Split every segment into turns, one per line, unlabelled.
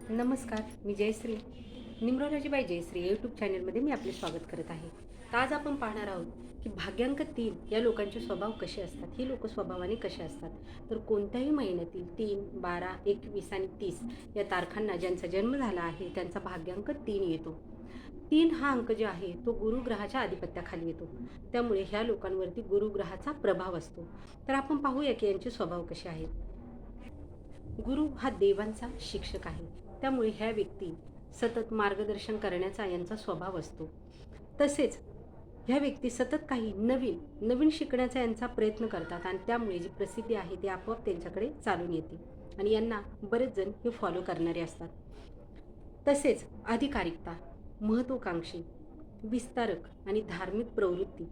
नमस्कार, मी Jayashree. Numerology by Jayashree YouTube चॅनलमध्ये मी आपले स्वागत करत आहे. तर आज आपण पाहणार आहोत की भाग्यांक 3 या लोकांचे स्वभाव कसे असतात. ही लोक स्वभावाने कसे असतात. तर कोणत्याही महिन्यातील 3, 12, 21 आणि 30 या तारखांना ज्यांचा जन्म झाला आहे त्यांचा भाग्यांक 3 येतो. 3 हा अंक जे आहे तो गुरुग्रहाच्या आधिपत्याखाली येतो. त्यामुळे ह्या लोकांवरती गुरुग्रहाचा प्रभाव असतो. तर आपण पाहूया की यांचे स्वभाव कसे आहेत. गुरु हा देवांचा शिक्षक आहे. त्यामुळे ह्या व्यक्ती सतत मार्गदर्शन करण्याचा यांचा स्वभाव असतो. तसेच ह्या व्यक्ती सतत काही नवीन नवीन शिकण्याचा यांचा प्रयत्न करतात आणि त्यामुळे जी प्रसिद्धी आहे ती आपोआप त्यांच्याकडे चालून येते आणि यांना बरेच जण हे फॉलो करणारे असतात. तसेच अधिकारिकता, महत्त्वाकांक्षी, विस्तारक आणि धार्मिक प्रवृत्ती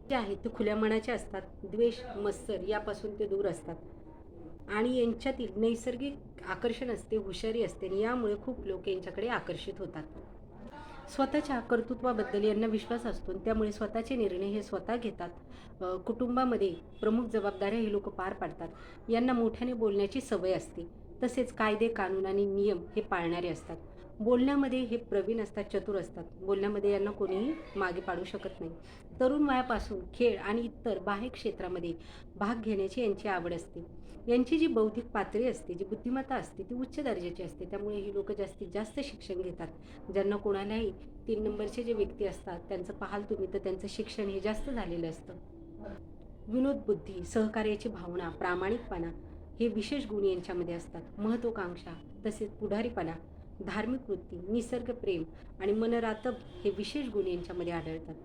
जे आहेत ते खुल्या मनाचे असतात. द्वेष, मत्सर यापासून ते दूर असतात आणि यांच्यातील नैसर्गिक आकर्षण असते, हुशारी असते आणि यामुळे खूप लोक यांच्याकडे आकर्षित होतात. स्वतःच्या कर्तृत्वाबद्दल यांना विश्वास असतो आणि त्यामुळे स्वतःचे निर्णय हे स्वतः घेतात. कुटुंबामध्ये प्रमुख जबाबदाऱ्या हे लोक पार पाडतात. यांना मोठ्याने बोलण्याची सवय असते. तसेच कायदे, कानून आणि नियम हे पाळणारे असतात. बोलण्यामध्ये हे प्रवीण असतात, चतुर असतात. बोलण्यामध्ये यांना कोणीही मागे पाडू शकत नाही. तरुण वयापासून खेळ आणि इतर बाह्य क्षेत्रामध्ये भाग घेण्याची यांची आवड असते. यांची जी बौद्धिक पातळी असते, जी बुद्धिमत्ता असते ती उच्च दर्जाची असते. त्यामुळे ही लोक जास्तीत जास्त शिक्षण घेतात. ज्यांना कोणालाही 3 नंबरचे जे व्यक्ती असतात त्यांचं पाहाल तुम्ही तर त्यांचं शिक्षण हे जास्त झालेलं असतं. विनोद बुद्धी, सहकार्याची भावना, प्रामाणिकपणा हे विशेष गुण यांच्यामध्ये असतात. महत्त्वाकांक्षा, तसेच पुढारीपणा, धार्मिक वृत्ती, निसर्ग प्रेम आणि मनरातब हे विशेष गुण यांच्यामध्ये आढळतात.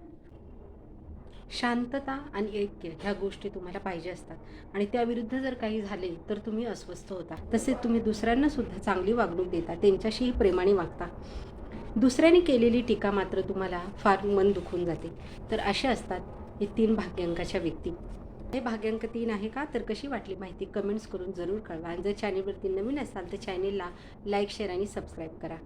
शांतता आणि ऐक्य ह्या गोष्टी तुम्हाला पाहिजे असतात आणि त्याविरुद्ध जर काही झाले तर तुम्ही अस्वस्थ होता. तसेच तुम्ही दुसऱ्यांना सुद्धा चांगली वागणूक देता, त्यांच्याशीही प्रेमाने वागता. दुसऱ्याने केलेली टीका मात्र तुम्हाला फार मन दुखून जाते. तर अशा असतात हे 3 भाग्यांकाच्या व्यक्ती. हे भाग्यांक 3 आहे का? तर कशी वाटली माहिती कमेंट्स करून जरूर कळवा आणि जर चॅनलवरती नवीन असाल तर चॅनेलला लाईक, शेअर आणि सबस्क्राईब करा.